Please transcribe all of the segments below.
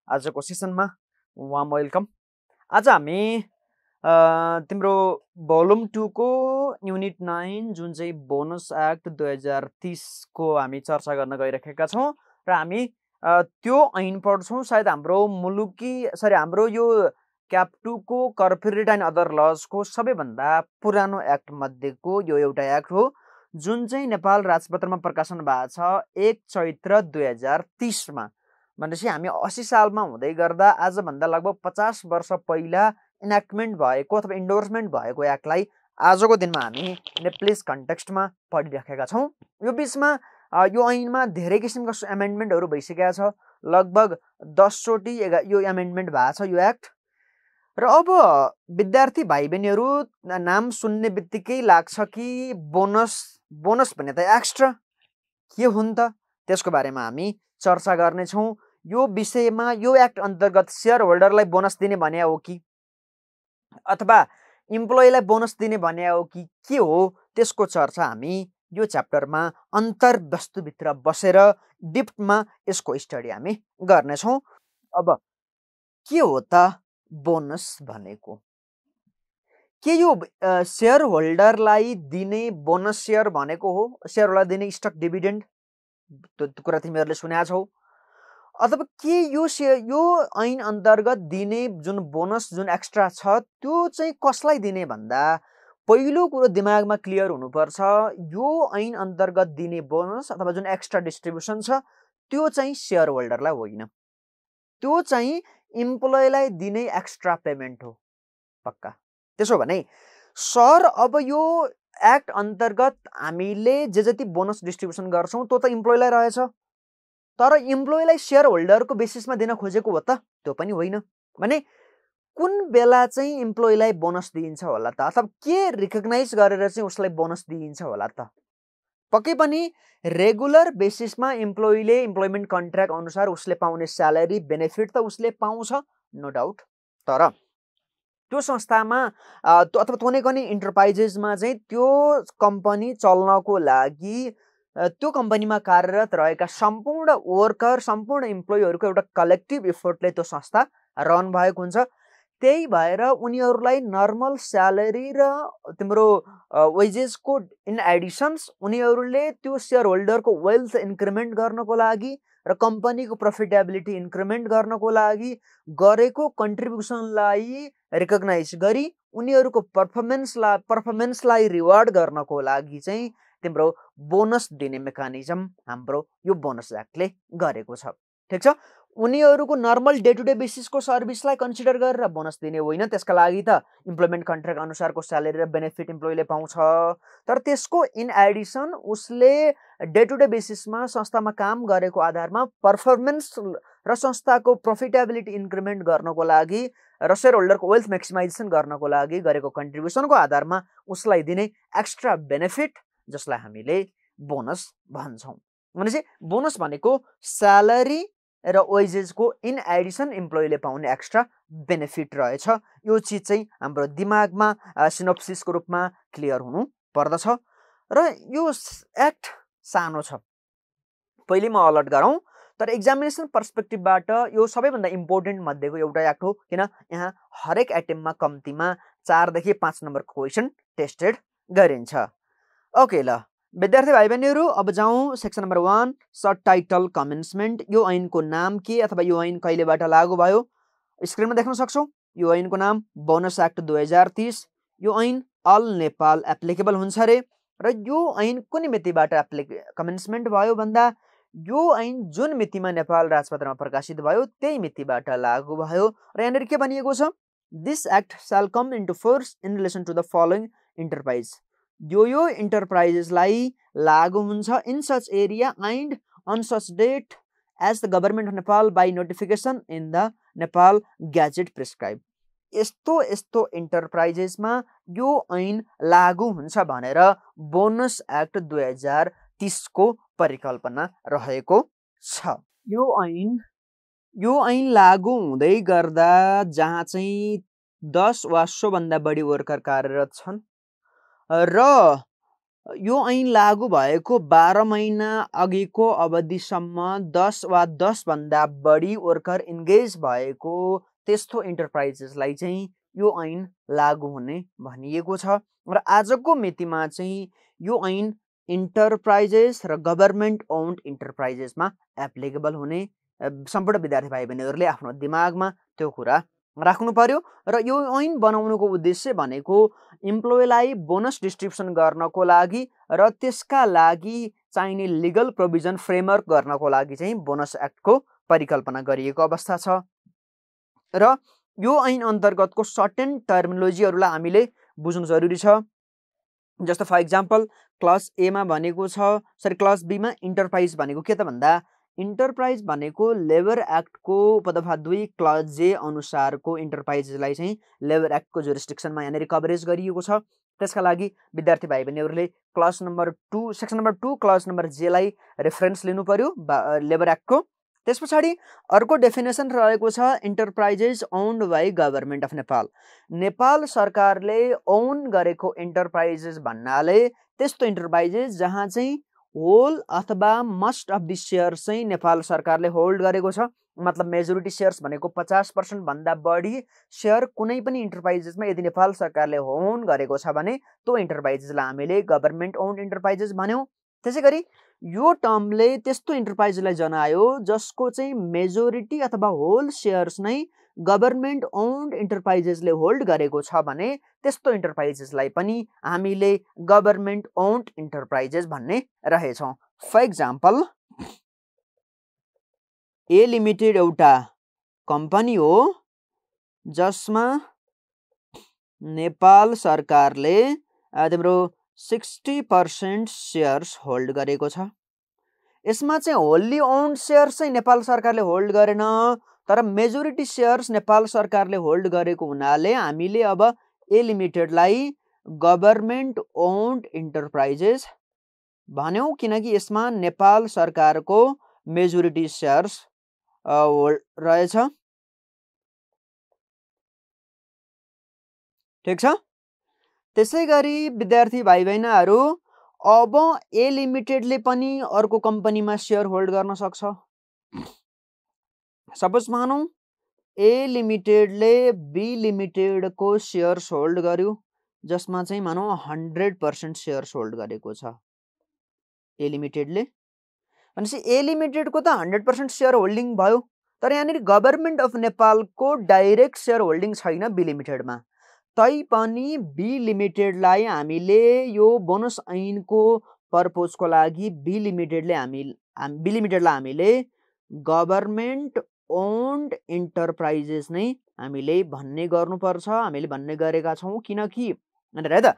आजको सेसनमा warm welcome. आज हामी तिम्रो भोल्युम 2 को युनिट 9 जुन चाहिँ बोनस एक्ट 2030 को हामी चर्चा गर्न गइरहेका छौँ र हामी त्यो ऐन पढ्छौँ। सायद हाम्रो हाम्रो यो क्याप 2 को कर्पोरेट एन्ड अदर लज को सबैभन्दा पुरानो एक्ट मध्येको यो एउटा एक्ट हो जुन चाहिँ नेपाल राजपत्रमा प्रकाशन भएको छ 1 चैत्र 2030 मा। भनेपछि हामी 80 सालमा हुँदै गर्दा आजभन्दा लगभग 50 वर्ष पहिला इनेक्टमेन्ट भएको अथवा इन्डोर्समेन्ट भएको एक्टलाई आजको दिनमा हामी नेप्लिस कन्टेक्स्टमा पढिराखेका छौँ। यो बिचमा यो ऐनमा धेरै किसिमका एमेन्डमेन्टहरू भइसकेका छ। लगभग 10 चोटि यो एमेन्डमेन्ट भएको छ यो एक्ट। र अब विद्यार्थी भाइ बहिनीहरू नाम सुन्ने बित्तिकै लाग्छ कि बोनस भने त एक्स्ट्रा के हुन् त, त्यसको बारेमा हामी चर्चा गर्नेछौँ। यो विषयमा यो एक्ट अन्तर्गत शेयर होल्डरलाई बोनस दिने भने हो कि अथवा इम्प्लोइलाई बोनस दिने भने हो कि के हो, त्यसको चर्चा हामी यो च्याप्टरमा अन्तर्वस्तुभित्र बसेर डिप्थमा यसको स्टडी हामी गर्नेछौँ। अब के हो त बोनस भनेको? के यो शेयर होल्डरलाई दिने बोनस सेयर भनेको हो? शेयर होल्डरलाई दिने स्टक डिभिडेन्ड, त्यो कुरा तिमीहरूले सुनेका छौ? अथवा के यो ऐन अन्तर्गत दिने जुन बोनस जुन एक्स्ट्रा छ त्यो चाहिँ कसलाई दिने भन्दा पहिलो कुरो दिमागमा क्लियर हुनुपर्छ। यो ऐन अन्तर्गत दिने बोनस अथवा जुन एक्स्ट्रा डिस्ट्रिब्युसन छ त्यो चाहिँ शेयर होल्डरलाई होइन, त्यो चाहिँ इम्प्लोइलाई दिने एक्स्ट्रा पेमेन्ट हो। पक्का? त्यसो भने सर अब यो एक्ट अन्तर्गत हामीले जे जति बोनस डिस्ट्रिब्युसन गर्छौँ त्यो त इम्प्लोइलाई रहेछ, तर इम्प्लोइलाई शेयर होल्डरको बेसिसमा दिन खोजेको हो त? त्यो पनि होइन। भने कुन बेला चाहिँ इम्प्लोइलाई बोनस दिइन्छ होला त, अथवा के रिकग्नाइज गरेर चाहिँ उसलाई बोनस दिइन्छ होला त? पक्कै पनि रेगुलर बेसिसमा इम्प्लोइले इम्प्लोइमेन्ट कन्ट्र्याक्ट अनुसार उसले पाउने स्यालेरी बेनिफिट त उसले पाउँछ, नो डाउट। तर त्यो संस्थामा अथवा कुनै पनि इन्टरप्राइजेसमा चाहिँ त्यो कम्पनी चल्नको लागि त्यो कम्पनीमा कार्यरत रहेका सम्पूर्ण वर्कर, सम्पूर्ण इम्प्लोइहरूको एउटा कलेक्टिभ इफोर्टले त्यो संस्था रन भएको हुन्छ। त्यही भएर उनीहरूलाई नर्मल स्यालेरी र तिम्रो वेजेसको इन एडिसन्स उनीहरूले त्यो शेयर होल्डरको वेल्थ इन्क्रिमेन्ट गर्नको लागि र कम्पनीको प्रफिटेबिलिटी इन्क्रिमेन्ट गर्नको लागि गरेको कन्ट्रिब्युसनलाई रिकग्नाइज गरी उनीहरूको पर्फर्मेन्सलाई रिवार्ड गर्नको लागि चाहिँ तिम्रो बोनस दिने मेकानिजम हाम्रो यो बोनस एक्टले गरेको छ। ठिक छ? उनीहरूको नर्मल डे टु डे बेसिसको सर्भिसलाई कन्सिडर गरेर बोनस दिने होइन, त्यसका लागि त इम्प्लोइमेन्ट कन्ट्र्याक्ट अनुसारको स्यालेरी र बेनिफिट इम्प्लोइले पाउँछ। तर त्यसको इन एडिसन उसले डे टु डे बेसिसमा संस्थामा काम गरेको आधारमा पर्फर्मेन्स र संस्थाको प्रफिटेबिलिटी इन्क्रिमेन्ट गर्नको लागि र शेयर होल्डरको वेल्थ म्याक्सिमाइजेसन गर्नको लागि गरेको कन्ट्रिब्युसनको आधारमा उसलाई दिने एक्स्ट्रा बेनिफिट, जसलाई हामीले बोनस भन्छौँ। भनेपछि बोनस भनेको स्यालेरी र वेजेसको इन एडिसन इम्प्लोइले पाउने एक्स्ट्रा बेनिफिट रहेछ। यो चिज चाहिँ हाम्रो दिमागमा सिनोप्सिसको रूपमा क्लियर हुनु पर्दछ। र यो एक्ट सानो छ, पहिले म अलर्ट गरौँ, तर एक्जामिनेसन पर्सपेक्टिभबाट यो सबैभन्दा इम्पोर्टेन्ट मध्येको एउटा एक्ट हो, किन यहाँ हरेक आइटममा कम्तीमा 4 देखि 5 नम्बरको क्वेसन टेस्टेड गरिन्छ। ओके, ल विद्यार्थी भाइ बहिनीहरू, अब जाउँ सेक्सन नम्बर 1 सब टाइटल कमेन्समेन्ट। यो ऐनको नाम के अथवा यो ऐन कहिलेबाट लागू भयो? स्क्रिनमा देख्न सक्छौँ। यो ऐनको नाम बोनस एक्ट 2030। यो ऐन अल नेपाल एप्लिकेबल हुन्छ रे। र यो ऐन कुन मितिबाट कमेन्समेन्ट भयो भन्दा यो ऐन जुन मितिमा नेपाल राजपत्रमा प्रकाशित भयो त्यही मितिबाट लागू भयो। र यहाँनिर के भनिएको छ? This act shall come into force in relation to the following enterprise. यो इन्टरप्राइजेसलाई लागू हुन्छ in such area and on such date as the government of Nepal by notification in the Nepal gazette prescribe. यस्तो इन्टरप्राइजेसमा यो ऐन लागू हुन्छ भनेर बोनस एक्ट 2030 को परिकल्पना रहेको छ। यो ऐन लागू हुँदै गर्दा जहाँ चाहिँ 10 वा 100 भन्दा बढी वर्कर कार्यरत छन् र यो ऐन लागू भएको 12 महिना अघिको अवधिसम्म 10 वा 10 भन्दा बढी वर्कर इन्गेज भएको त्यस्तो इन्टरप्राइजेसलाई चाहिँ यो ऐन लागू हुने भनिएको छ र आजको मितिमा चाहिँ यो ऐन इन्टरप्राइजेस र गभर्नमेन्ट ओन्ड इन्टरप्राइजेसमा एप्लिकेबल हुने सम्पूर्ण विद्यार्थी भाइ बहिनीहरूले आफ्नो दिमागमा त्यो कुरा राख्नु पर्यो र यो ऐन बनाउनुको उद्देश्य भनेको इम्प्लोइलाई बोनस डिस्ट्रिब्युसन गर्नको लागि र त्यसका लागि चाहिने लिगल प्रोभिजन फ्रेमवर्क गर्नको लागि चाहिँ बोनस एक्टको परिकल्पना गरिएको अवस्था छ र यो ऐन अन्तर्गतको सर्टेन टर्मिनोलोजीहरूलाई हामीले बुझ्नु जरुरी छ। जस्तो फर इक्जाम्पल क्लास एमा भनेको छ क्लास बीमा इन्टरप्राइज भनेको के त भन्दा इन्टरप्राइज भनेको लेबर एक्टको उपदफा 2 क्लास जे अनुसारको इन्टरप्राइजलाई चाहिँ लेबर एक्टको जुरिस्डिक्सनमा यहाँनिर कभरेज गरिएको छ। त्यसका लागि विद्यार्थी भाइ बहिनीहरूले class number 2 section number 2 class number जेलाई रेफरेन्स लिनु पर्यो लेबर एक्टको। त्यस पछाडि अर्को डेफिनेसन रहेको छ enterprises owned by government of Nepal. Nepal सरकारले ओन गरेको इन्टरप्राइजेस भन्नाले त्यस्तो इन्टरप्राइजेस जहाँ चाहिँ होल अथवा मस्ट अफ द सेयर्स चाहिँ नेपाल सरकारले होल्ड गरेको छ। मतलब मेजोरिटी सेयर्स भनेको 50% भन्दा बढी सेयर कुनै पनि इन्टरप्राइजेसमा यदि नेपाल सरकारले ओन गरेको छ भने त्यो इन्टरप्राइजेसलाई हामीले गभर्नमेन्ट ओन्ड इन्टरप्राइजेस भन्यौँ। त्यसै गरी यो टर्मले त्यस्तो इन्टरप्राइजलाई जनायो जसको चाहिँ मेजोरिटी अथवा होल सेयर्स नै गभर्नमेन्ट ओन्ड इन्टरप्राइजेसले होल्ड गरेको छ भने त्यस्तो इन्टरप्राइजेसलाई पनि हामीले गभर्नमेन्ट ओन्ड इन्टरप्राइजेस भन्ने रहेछौँ। फर इक्जाम्पल ए लिमिटेड एउटा कम्पनी हो जसमा नेपाल सरकारले तिम्रो 60% सेयर्स होल्ड गरेको छ। यसमा चाहिँ होल्ली ओन्ड सेयर्स चाहिँ नेपाल सरकारले होल्ड गरेन, तर मेजोरिटी सेयर्स नेपाल सरकारले होल्ड गरेको हुनाले हामीले अब ए लिमिटेडलाई गभर्नमेन्ट ओन्ड इन्टरप्राइजेस भन्यौँ, किनकि यसमा नेपाल सरकारको मेजोरिटी सेयर्स रहेछ। ठिक छ। त्यसै गरी विद्यार्थी भाइ बहिनीहरू अब ए लिमिटेडले पनि अर्को कम्पनीमा सेयर होल्ड गर्न सक्छ। सपोज मानौँ ए लिमिटेडले बी लिमिटेडको सेयर्स होल्ड गर्यो जसमा चाहिँ मानौँ 100% सेयर्स होल्ड गरेको छ ए लिमिटेडले। भनेपछि ए लिमिटेडको त 100% सेयर होल्डिङ भयो, तर यहाँनिर गभर्नमेन्ट अफ नेपालको डाइरेक्ट सेयर होल्डिङ छैन बी लिमिटेडमा। तैपनि बी लिमिटेडलाई हामीले यो बोनस ऐनको पर्पोजको लागि बी लिमिटेडलाई हामीले गभर्नमेन्ट ओन्ड इन्टरप्राइजेस नै हामीले भन्ने गर्नुपर्छ। हामीले भन्ने गरेका छौँ किनकि है त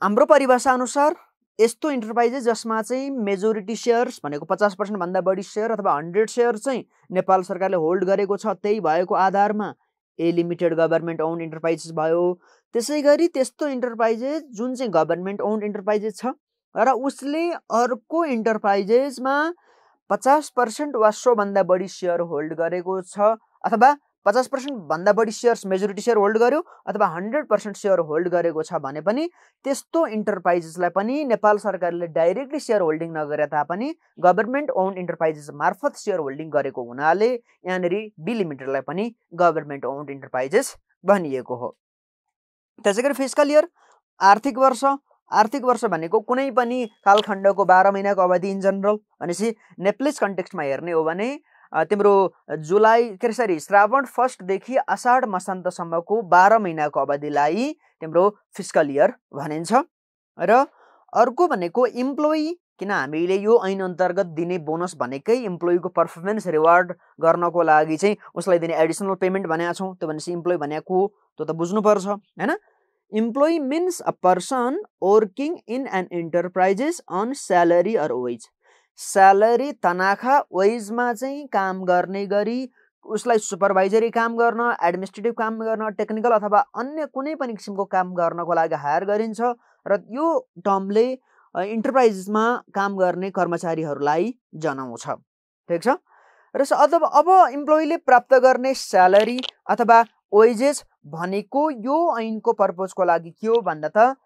हाम्रो परिभाषा अनुसार यस्तो इन्टरप्राइजेस जसमा चाहिँ मेजोरिटी सेयर्स भनेको 50% भन्दा बढी सेयर अथवा 100 सेयर चाहिँ नेपाल सरकारले होल्ड गरेको छ, त्यही भएको आधारमा ए लिमिटेड गभर्नमेन्ट ओन्ड इन्टरप्राइजेस भयो। त्यसै गरी त्यस्तो इन्टरप्राइजेस जुन चाहिँ गभर्नमेन्ट ओन्ड इन्टरप्राइजेस छ र उसले अर्को इन्टरप्राइजेसमा 50% वा सो भन्दा बढी सेयर होल्ड गरेको छ अथवा 50% भन्दा बढी सेयर्स मेजोरिटी सेयर होल्ड गर्यो अथवा 100% सेयर होल्ड गरेको छ भने पनि त्यस्तो इन्टरप्राइजेसलाई पनि नेपाल सरकारले डाइरेक्टली सेयर होल्डिङ नगरे तापनि गभर्नमेन्ट ओन्ड इन्टरप्राइजेस मार्फत सेयर होल्डिङ गरेको हुनाले यहाँनिर बी लिमिटेडलाई पनि गभर्नमेन्ट ओन्ड इन्टरप्राइजेस भनिएको हो। त्यसै गरी फिस्कल इयर आर्थिक वर्ष भनेको कुनै पनि कालखण्डको 12 महिनाको अवधि इन जनरल। भनेपछि नेप्लिस कन्टेक्स्टमा हेर्ने हो भने तिम्रो श्रावण 1 देखि आषाढ मसान्तसम्मको 12 महिनाको अवधिलाई तिम्रो फिस्कल इयर भनिन्छ। र अर्को भनेको इम्प्लोइ, किन हामीले यो ऐन अन्तर्गत दिने बोनस भनेकै इम्प्लोइको पर्फर्मेन्स रिवार्ड गर्नको लागि चाहिँ उसलाई दिने एडिसनल पेमेन्ट भनेका छौँ। त्यो भनेपछि इम्प्लोइ भनेको त्यो त बुझ्नुपर्छ हैन। Employee means a person working in an enterprises on salary or wage. Salary तनखा वेजमा चाहिँ काम गर्ने गरी उसलाई सुपरभाइजरी काम गर्न, एडमिनिस्ट्रेटिभ काम गर्न, टेक्निकल अथवा अन्य कुनै पनि किसिमको काम गर्नको लागि हायर गरिन्छ र यो टर्मले इन्टरप्राइजेसमा काम गर्ने कर्मचारीहरूलाई जनाउँछ। ठिक छ। र अब इम्प्लोइले प्राप्त गर्ने स्यालेरी अथवा वेजेस भनेको यो ऐनको पर्पजको लागि के हो भन्दा त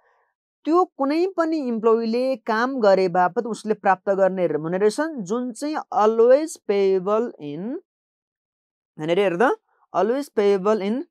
त्यो कुनै पनि इम्प्लोइले काम गरे बापत उसले प्राप्त गर्ने रेमुनरेसन जुन चाहिँ अलवेज पेएबल इन हेर त always payable in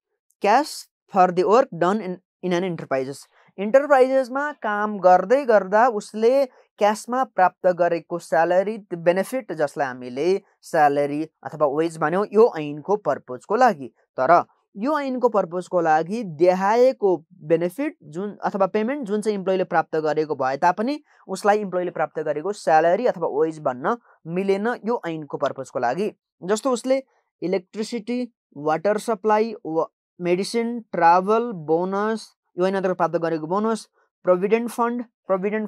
cash for the work done in an enterprises. इन्टरप्राइजेसमा काम गर्दै गर्दा उसले क्यासमा प्राप्त गरेको स्यालेरी बेनिफिट जसलाई हामीले स्यालेरी अथवा वेज भन्यौँ यो ऐनको पर्पजको लागि। तर यो ऐनको पर्पजको लागि देखाएको बेनिफिट जुन अथवा पेमेन्ट जुन चाहिँ इम्प्लोइले प्राप्त गरेको भए तापनि उसलाई इम्प्लोइले प्राप्त गरेको स्यालेरी अथवा वेज भन्न मिलेन यो ऐनको पर्पजको लागि। जस्तो उसले electricity, water supply, medicine, travel, bonus यो ऐन अन्तर्गत प्राप्त गरेको बोनस, प्रोभिडेन्ट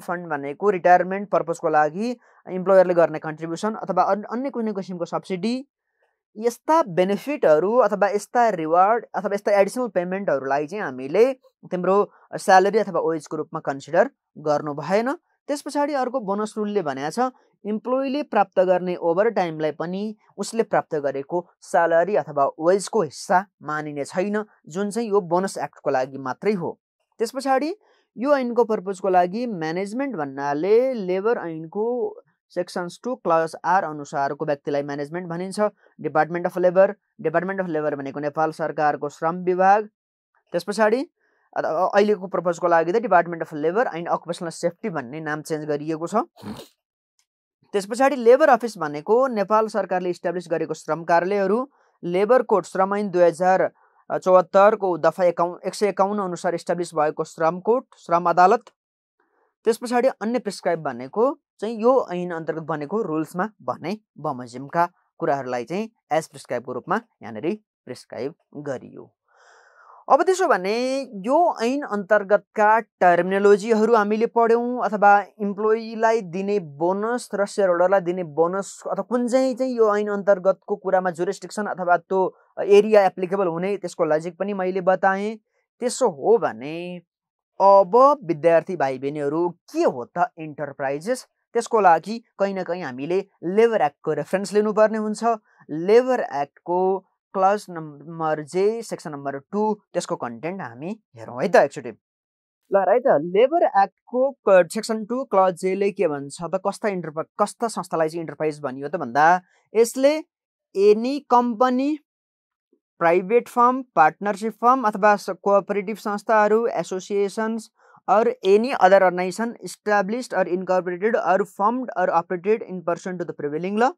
फन्ड भनेको रिटायरमेन्ट पर्पजको लागि इम्प्लोयरले गर्ने कन्ट्रिब्युसन अथवा अन्य कुनै किसिमको सब्सिडी, यस्ता बेनिफिटहरू अथवा यस्ता रिवार्ड अथवा यस्ता एडिसनल पेमेन्टहरूलाई चाहिँ हामीले तिम्रो स्यालेरी अथवा वेजको रूपमा कन्सिडर गर्नु भएन। त्यस पछाडि अर्को बोनस रुलले भनेको छ इम्प्लोइले प्राप्त गर्ने ओभर टाइमलाई पनि उसले प्राप्त गरेको स्यालेरी अथवा वेजको हिस्सा मानिने छैन, जुन चाहिँ यो बोनस एक्टको लागि मात्रै हो। त्यस पछाडि यो ऐनको पर्पजको लागि म्यानेजमेन्ट भन्नाले लेबर ऐनको सेक्सन्स 2 क्लज आर अनुसारको व्यक्तिलाई म्यानेजमेन्ट भनिन्छ। डिपार्टमेन्ट अफ लेबर भनेको नेपाल सरकारको श्रम विभाग। त्यस पछाडि अहिलेको पर्पजको लागि त department of labour and occupational safety भन्ने नाम चेन्ज गरिएको छ। त्यस पछाडि लेबर अफिस भनेको नेपाल सरकारले इस्टाब्लिस गरेको श्रम कार्यालयहरू, लेबर कोड श्रम ऐन 2074 को दफा 151 अनुसार इस्टाब्लिस भएको श्रम कोड, श्रम अदालत। त्यस पछाडि अन्य प्रिस्क्राइब भनेको चाहिँ यो ऐन अन्तर्गत बनेको रुल्समा भने बमोजिमका कुराहरूलाई चाहिँ एज प्रिस्क्राइबको रूपमा यहाँनिर प्रिस्क्राइब गरियो। अब त्यसो भने यो ऐन अन्तर्गतका टर्मिनोलोजीहरू हामीले पढ्यौँ अथवा इम्प्लोइलाई दिने बोनस र सेयर होल्डरलाई दिने बोनस अथवा कुन चाहिँ यो ऐन अन्तर्गतको कुरामा जुरिस्डिक्सन अथवा त्यो एरिया एप्लिकेबल हुने त्यसको लजिक पनि मैले बताएँ। त्यसो हो भने अब विद्यार्थी भाइ बहिनीहरू के हो त इन्टरप्राइजेस, त्यसको लागि कहीँ न कहीँ हामीले लेबर एक्टको रेफरेन्स लिनुपर्ने हुन्छ। लेबर एक्टको क्लज नम्बर जे सेक्सन नम्बर 2 त्यसको कन्टेन्ट हामी हेरौँ है त एकचोटि। ल है त लेबर एक्टको सेक्सन 2 क्लज जेले के भन्छ त कस्ता संस्थालाई चाहिँ इन्टरप्राइज भनियो त भन्दा यसले any company, private firm, partnership firm अथवा कोअपरेटिभ संस्थाहरू, associations or any other organisation established or incorporated or formed or operated in pursuant to the prevailing law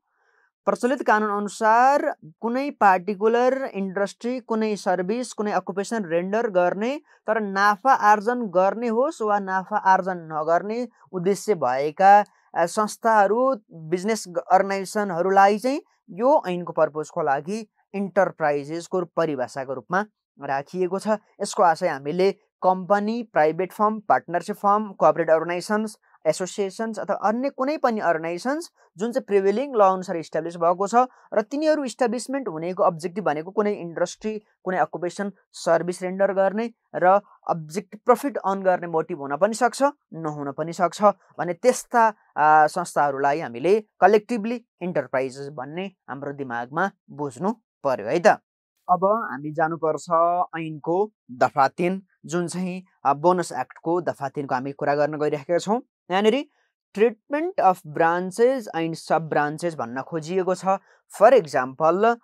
प्रचलित कानुन अनुसार कुनै पार्टिकुलर इन्डस्ट्री, कुनै सर्भिस, कुनै अकुपेसन रेन्डर गर्ने तर नाफा आर्जन गर्ने होस् वा नाफा आर्जन नगर्ने उद्देश्य भएका संस्थाहरू, बिजनेस अर्गनाइजेसनहरूलाई चाहिँ यो ऐनको पर्पजको लागि इन्टरप्राइजेसको परिभाषाको रूपमा राखिएको छ। यसको आशय हामीले company, private firm, partnership form, cooperative organisations, associations अथवा अन्य कुनै पनि अर्गनाइजेसन्स जुन चाहिँ प्रिभेलिङ ल अनुसार इस्टाब्लिस भएको छ र तिनीहरू इस्टाब्लिसमेन्ट हुनेको अब्जेक्टिभ भनेको कुनै इन्डस्ट्री, कुनै अकुपेसन, सर्भिस रेन्डर गर्ने र अब्जेक्टिभ प्रफिट अर्न गर्ने मोटिभ हुन पनि सक्छ, नहुन पनि सक्छ भने त्यस्ता संस्थाहरूलाई हामीले कलेक्टिभली इन्टरप्राइजेस भन्ने हाम्रो दिमागमा बुझ्नु पर्यो है त। अब हामी जानुपर्छ ऐनको दफा 3 जुन चाहिँ बोनस एक्टको दफा 3 को हामी कुरा गर्न गइरहेका छौँ। यहाँनिर treatment of branches and sub branches भन्न खोजिएको छ। फर इक्जाम्पल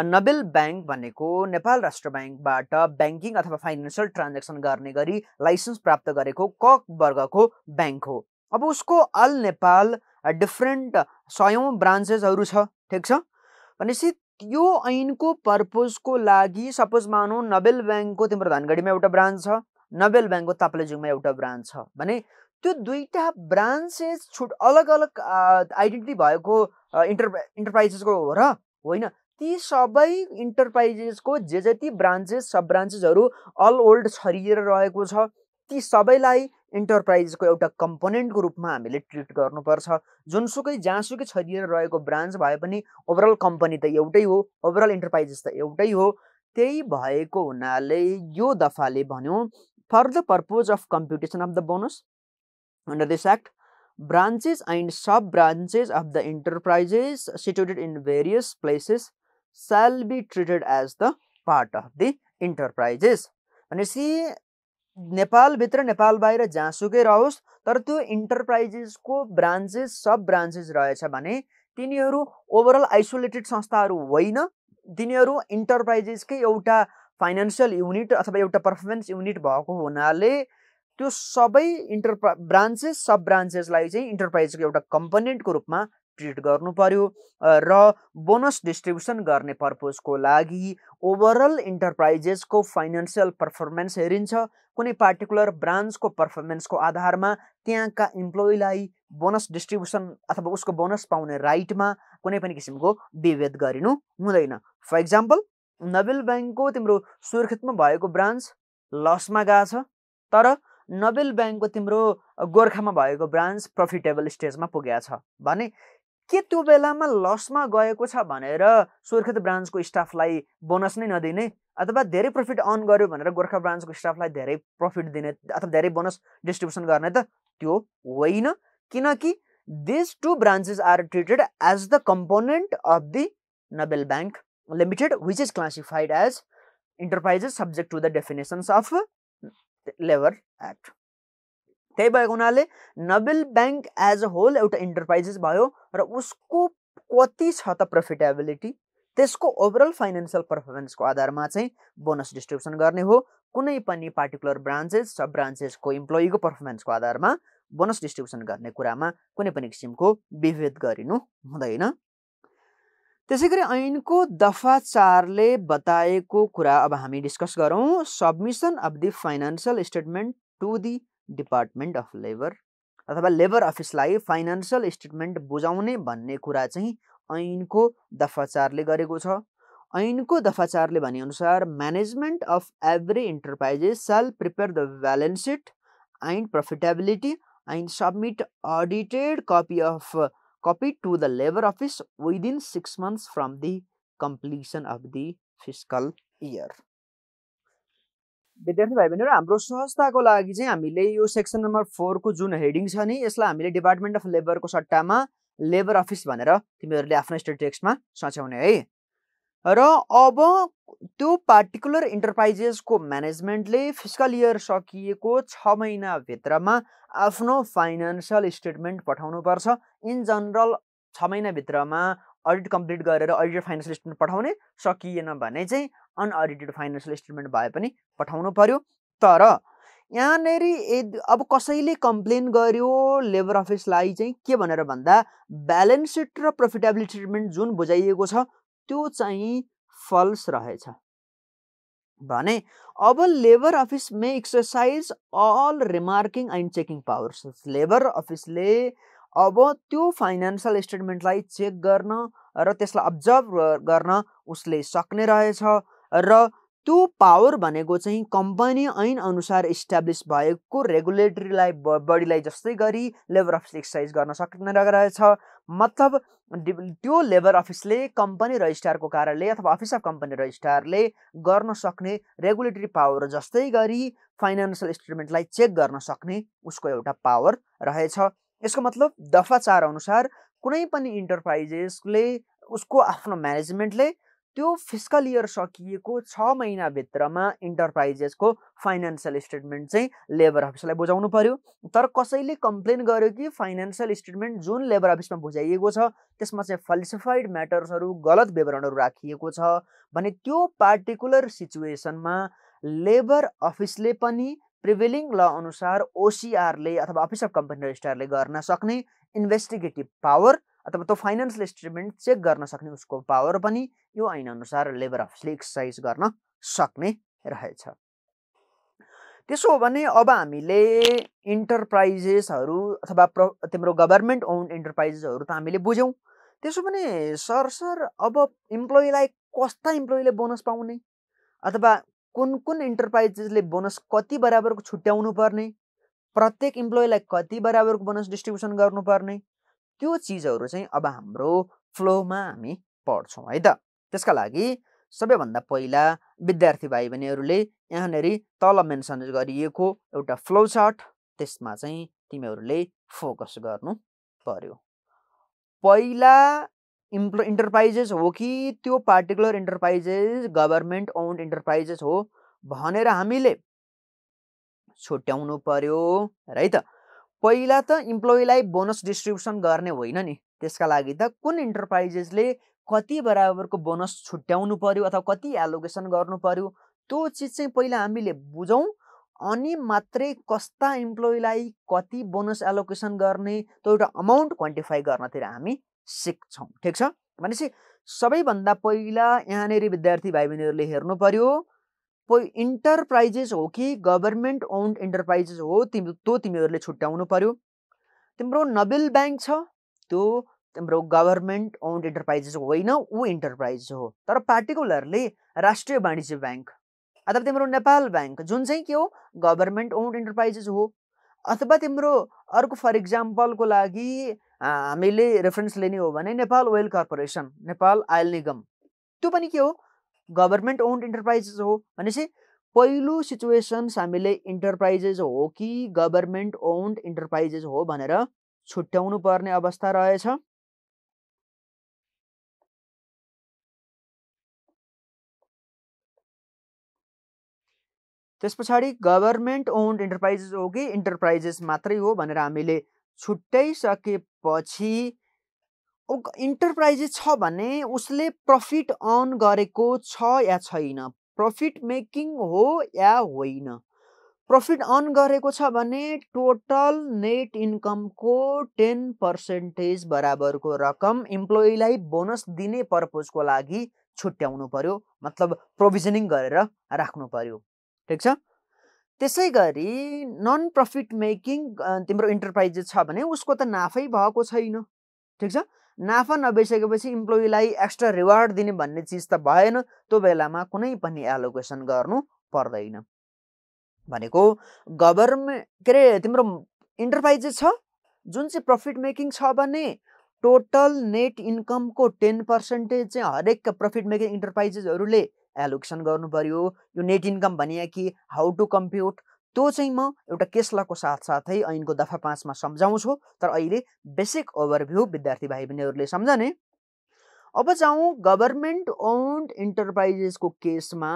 नोबेल ब्याङ्क भनेको नेपाल राष्ट्र ब्याङ्कबाट ब्याङ्किङ अथवा फाइनेन्सियल ट्रान्जेक्सन गर्ने गरी लाइसेन्स प्राप्त गरेको क वर्गको ब्याङ्क हो। अब उसको अल नेपाल डिफ्रेन्ट 100औं ब्रान्चेसहरू छ, ठिक छ भनेपछि यो ऐनको पर्पजको लागि सपोज मानौँ नोबेल ब्याङ्कको तिम्रो धनगढीमा एउटा ब्रान्च छ, नोबेल ब्याङ्कको ताप्लेजुङमा एउटा ब्रान्च छ भने त्यो दुईटा ब्रान्चेस अलग अलग आइडेन्टिटी भएको इन्टरप्राइजेसको हो र होइन। ती सबै इन्टरप्राइजेसको जे जति ब्रान्चेस सब ब्रान्चेसहरू अल ओल्ड छरिएर रहेको छ ती सबैलाई इन्टरप्राइजको एउटा कम्पोनेन्टको रूपमा हामीले ट्रिट गर्नुपर्छ। जुनसुकै जहाँसुकै छरिएर रहेको ब्रान्च भए पनि ओभरअल कम्पनी त एउटै हो, ओभरअल इन्टरप्राइजेस त एउटै हो। त्यही भएको हुनाले यो दफाले भन्यो for the purpose of computation of the bonus under this act, branches and sub branches of the enterprises situated in various places shall be treated as the part of the enterprises। भनेपछि नेपालभित्र नेपाल बाहिर जहाँसुकै रहोस् तर त्यो इन्टरप्राइजेसको branches सब branches रहेछ भने तिनीहरू overall isolated संस्थाहरू होइन, तिनीहरू इन्टरप्राइजेसकै एउटा फाइनेन्सियल युनिट अथवा एउटा पर्फर्मेन्स युनिट भएको हुनाले त्यो सबै ब्रान्चेस सब ब्रान्चेसलाई चाहिँ इन्टरप्राइजको एउटा कम्पोनेन्टको रूपमा ट्रिट गर्नु पर्यो र बोनस डिस्ट्रिब्युसन गर्ने पर्पजको लागि ओभरअल इन्टरप्राइजेसको फाइनेन्सियल पर्फर्मेन्स हेरिन्छ। कुनै पार्टिकुलर ब्रान्चको पर्फर्मेन्सको आधारमा त्यहाँका इम्प्लोइलाई बोनस डिस्ट्रिब्युसन अथवा उसको बोनस पाउने राइटमा कुनै पनि किसिमको विभेद गरिनु हुँदैन। फर इक्जाम्पल नोबेल ब्याङ्कको तिम्रो सुर्खेतमा भएको ब्रान्च लसमा गएको छ तर नोबेल ब्याङ्कको तिम्रो गोर्खामा भएको ब्रान्च प्रफिटेबल स्टेजमा पुगेको छ भने के त्यो बेलामा लसमा गएको छ भनेर सुर्खेत ब्रान्चको स्टाफलाई बोनस नै नदिने अथवा धेरै प्रफिट अर्न गर्यो भनेर गोर्खा ब्रान्चको स्टाफलाई धेरै प्रफिट दिने अथवा धेरै बोनस डिस्ट्रिब्युसन गर्ने त त्यो होइन, किनकि this two branches are treated as the component of the Nobel bank limited which is classified as enterprises subject to the definitions of labour act. त्यही भएको हुनाले Nobel bank as a whole एउटा इन्टरप्राइजेस भयो र उसको कति छ त प्रफिटेबिलिटी त्यसको ओभरअल फाइनेन्सियल पर्फर्मेन्सको आधारमा चाहिँ बोनस डिस्ट्रिब्युसन गर्ने हो। कुनै पनि पार्टिकुलर ब्रान्चेस सब ब्रान्चेसको इम्प्लोइको पर्फर्मेन्सको आधारमा बोनस डिस्ट्रिब्युसन गर्ने कुरामा कुनै पनि किसिमको विभेद गरिनु हुँदैन। त्यसैगरी ऐनको दफा 4 ले बताएको कुरा अब हामी डिस्कस गरौँ। Submission of the financial statement to the department of labour अथवा लेबर अफिसलाई फाइनेन्सियल स्टेटमेन्ट बुझाउने भन्ने कुरा चाहिँ ऐनको दफा 4 ले गरेको छ। ऐनको दफा 4 ले भने अनुसार management of every enterprises shall prepare the balance sheet and profitability and submit audited copy to the labor office within 6 months from the completion of the fiscal year। विद्यार्थी भाइ बहिनीहरु हाम्रो सहजताको लागि चाहिँ हामीले यो सेक्सन नम्बर 4 को जुन हेडिङ छ नि यसलाई हामीले डिपार्टमेन्ट अफ लेबरको सट्टामा लेबर अफिस भनेर तिमीहरुले आफ्नो स्टडी टेक्स्टमा सच्याउने है। र अब त्यो पार्टिकुलर इन्टरप्राइजेसको म्यानेजमेन्टले फिस्कल इयर सकिएको 6 महिना भित्रमा आफ्नो फाइनान्शियल स्टेटमेन्ट पठाउनु पर्छ। इन जनरल 6 महिना भित्रमा अडिट कम्प्लिट गरेर अडिटेड फाइनान्शियल स्टेटमेन्ट पठाउने, सकिएन भने चाहिँ अनअडिटेड फाइनान्शियल स्टेटमेन्ट भए पनि पठाउनु पर्यो। तर यहाँनेरि अब कसैले कम्प्लेन गर्यो लेबर अफिसलाई चाहिँ के भनेर भन्दा ब्यालेन्स सिट र प्रफिटेबिलिटी स्टेटमेन्ट जुन बुझाइएको छ त्यो चाहिँ फल्स रहेछ भने अब labour office may exercise all remarking and checking powers. Labour अफिसले अब त्यो फाइनान्शियल स्टेटमेन्टलाई चेक गर्न र त्यसलाई अब्जर्भ गर्न उसले सक्ने रहेछ र त्यो पावर भनेको चाहिँ कम्पनी ऐन अनुसार इस्टाब्लिस भएको रेगुलेटरीलाई बडीलाई जस्तै गरी लेबर अफिसले एक्सरसाइज गर्न सक्ने रहेछ। मतलब त्यो लेबर अफिसले कम्पनी रजिस्ट्रारको कार्यालय अथवा अफिस अफ कम्पनी रजिस्ट्रारले गर्न सक्ने रेगुलेटरी पावर जस्तै गरी फाइनान्शियल स्टेटमेन्टलाई चेक गर्न सक्ने उसको एउटा पावर रहेछ। यसको मतलब दफा 4 अनुसार कुनै पनि इन्टरप्राइजेसले उसको आफ्नो म्यानेजमेन्टले त्यो फिस्कल इयर सकिएको 6 महिना भित्रमा इन्टरप्राइजेसको फाइनान्शियल स्टेटमेन्ट चाहिँ लेबर अफिसलाई बुझाउनु पर्यो। तर कसैले कम्प्लेन गर्यो कि फाइनान्शियल स्टेटमेन्ट जुन लेबर अफिसमा बुझाइएको छ त्यसमा चाहिँ फल्सिफाइड म्याटर्सहरु गलत विवरणहरु राखिएको छ भने त्यो पार्टिकुलर सिचुएसनमा लेबर अफिसले पनि प्रिभेलिङ ल अनुसार ओसीआरले अथवा अफिस अफ कम्पनी रजिस्ट्रारले गर्न सक्ने इन्भेस्टिगेटिभ पावर अथवा त्यो फाइनान्शियल स्टेटमेन्ट चेक गर्न सक्ने उसको पावर पनि यो ऐन अनुसार लेबर अफिसले एक्सरसाइज गर्न सक्ने रहेछ। त्यसो हो भने अब हामीले इन्टरप्राइजेसहरु अथवा तिम्रो गभर्नमेन्ट ओन्ड इन्टरप्राइजेसहरु त हामीले बुझ्यौं। त्यसो भने सर अब इम्प्लोइलाई कस्ता इम्प्लोइले बोनस पाउने अथवा कुन इन्टरप्राइजेसले बोनस कति बराबरको छुट्याउनु पर्ने, प्रत्येक इम्प्लोइलाई कति बराबरको बोनस डिस्ट्रिब्युसन गर्नुपर्ने, त्यो चीजहरु चाहिँ अब हाम्रो फ्लोमा हामी पढ्छौं है त। त्यसका लागि सबैभन्दा पहिला विद्यार्थी भाइ बहिनीहरुले यहाँनेरि तल मेन्सन गरिएको एउटा फ्लो चार्ट त्यसमा चाहिँ तिमीहरुले फोकस गर्नु पर्यो। पहिला इन्टरप्राइजेस हो कि त्यो particular enterprises government owned enterprises हो भनेर हामीले छुट्याउनु पर्यो है त। पहिला त इम्प्लोइलाई बोनस डिस्ट्रिब्युसन गर्ने होइन नि, त्यसका लागि त कुन इन्टरप्राइजेसले कति बराबरको बोनस छुट्याउनु पर्यो अथवा कति एलोकेसन गर्नु पर्यो त्यो चिज चाहिँ पहिला हामीले बुझौँ, अनि मात्रै कस्ता इम्प्लोइलाई कति बोनस एलोकेसन गर्ने त्यो एउटा अमाउन्ट क्वान्टिफाई गर्नतिर हामी सिक्छौँ। ठिक छ। भनेपछि सबैभन्दा पहिला यहाँनिर विद्यार्थी भाइ बहिनीहरूले हेर्नु पर्यो इन्टरप्राइजेस हो कि गभर्मेन्ट ओन्ड इन्टरप्राइजेस हो त्यो तिमीहरूले छुट्याउनु पर्यो। तिम्रो नबिल ब्याङ्क छ त्यो तिम्रो गभर्मेन्ट ओन्ड इन्टरप्राइजेस होइन, ऊ इन्टरप्राइज हो। तर पार्टिकुलरली राष्ट्रिय वाणिज्य ब्याङ्क अथवा तिम्रो नेपाल ब्याङ्क जुन चाहिँ के हो गभर्मेन्ट ओन्ड इन्टरप्राइजेस हो, अथवा तिम्रो अर्को फर इक्जाम्पलको लागि हामीले रेफरेन्स लिने हो भने Nepal oil corporation, Nepal oil निगम, त्यो पनि के हो गभर्मेन्ट ओन्ड इन्टरप्राइजेस हो। भनेपछि पहिलो सिचुएसन्स हामीले इन्टरप्राइजेस हो कि गभर्मेन्ट ओन्ड इन्टरप्राइजेस हो भनेर छुट्याउनु पर्ने अवस्था रहेछ। त्यस पछाडि गभर्मेन्ट ओन्ड इन्टरप्राइजेस हो कि इन्टरप्राइजेस मात्रै हो भनेर हामीले छुट्याइसकेपछि इन्टरप्राइजेस छ भने उसले प्रफिट अर्न गरेको छ या छैन, प्रफिट मेकिङ हो या होइन। प्रफिट अर्न गरेको छ भने टोटल नेट इन्कमको 10% बराबरको रकम इम्प्लोइलाई बोनस दिने पर्पजको लागि छुट्याउनु पर्यो, मतलब प्रोभिजनिङ गरेर राख्नु पर्यो। ठिक छ। त्यसै गरी नन प्रफिट मेकिङ तिम्रो इन्टरप्राइजेस छ भने उसको त नाफै भएको छैन। ठिक छ। नाफा नभइसकेपछि इम्प्लोइलाई एक्स्ट्रा रिवार्ड दिने भन्ने चिज त भएन, त्यो बेलामा कुनै पनि एलोकेसन गर्नु पर्दैन। भनेको गभर्मेन्ट के अरे तिम्रो इन्टरप्राइजेस छ जुन चाहिँ प्रफिट मेकिङ छ भने टोटल नेट इन्कमको 10% चाहिँ हरेक प्रफिट मेकिङ इन्टरप्राइजेसहरूले एलोकेसन गर्नु पर्यो। यो नेट इन्कम भनिया कि हाउ टु कम्प्युट त्यो चाहिँ म एउटा केस लको साथसाथै ऐनको दफा 5 मा सम्झाउँछु, तर अहिले बेसिक ओभरभ्यू विद्यार्थी भाइ बहिनीहरूले सम्झने। अब जाउँ गभर्मेन्ट ओन्ड इन्टरप्राइजेसको केसमा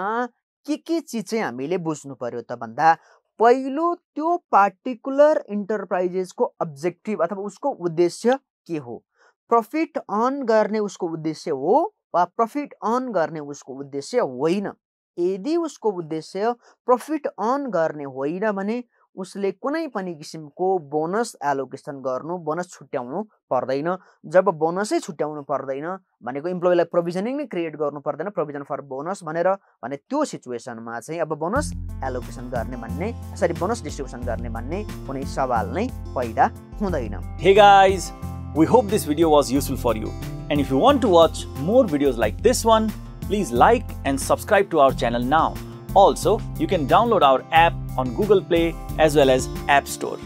के चिज चाहिँ हामीले बुझ्नु पर्यो त भन्दा पहिलो त्यो पार्टिकुलर इन्टरप्राइजेसको अब्जेक्टिभ अथवा उसको उद्देश्य के हो, प्रफिट अर्न गर्ने उसको उद्देश्य हो वा प्रफिट अर्न गर्ने उसको उद्देश्य होइन। यदि उसको उद्देश्य प्रफिट अर्न गर्ने होइन भने उसले कुनै पनि किसिमको बोनस एलोकेसन गर्नु, बोनस छुट्याउनु पर्दैन। जब बोनसै छुट्याउनु पर्दैन भनेको इम्प्लोइलाई प्रोभिजनिङ नै क्रिएट गर्नु पर्दैन, प्रोभिजन फर बोनस भनेर, भने त्यो सिचुएसनमा चाहिँ अब बोनस एलोकेसन गर्ने भन्ने बोनस डिस्ट्रिब्युसन गर्ने भन्ने कुनै सवाल नै पैदा हुँदैन। Hey guys, we hope this video was useful for you. And if you want to watch more videos like this one, please like and subscribe to our channel now. Also, you can download our app on Google Play as well as App Store.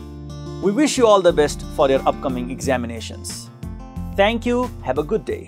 We wish you all the best for your upcoming examinations. Thank you. Have a good day.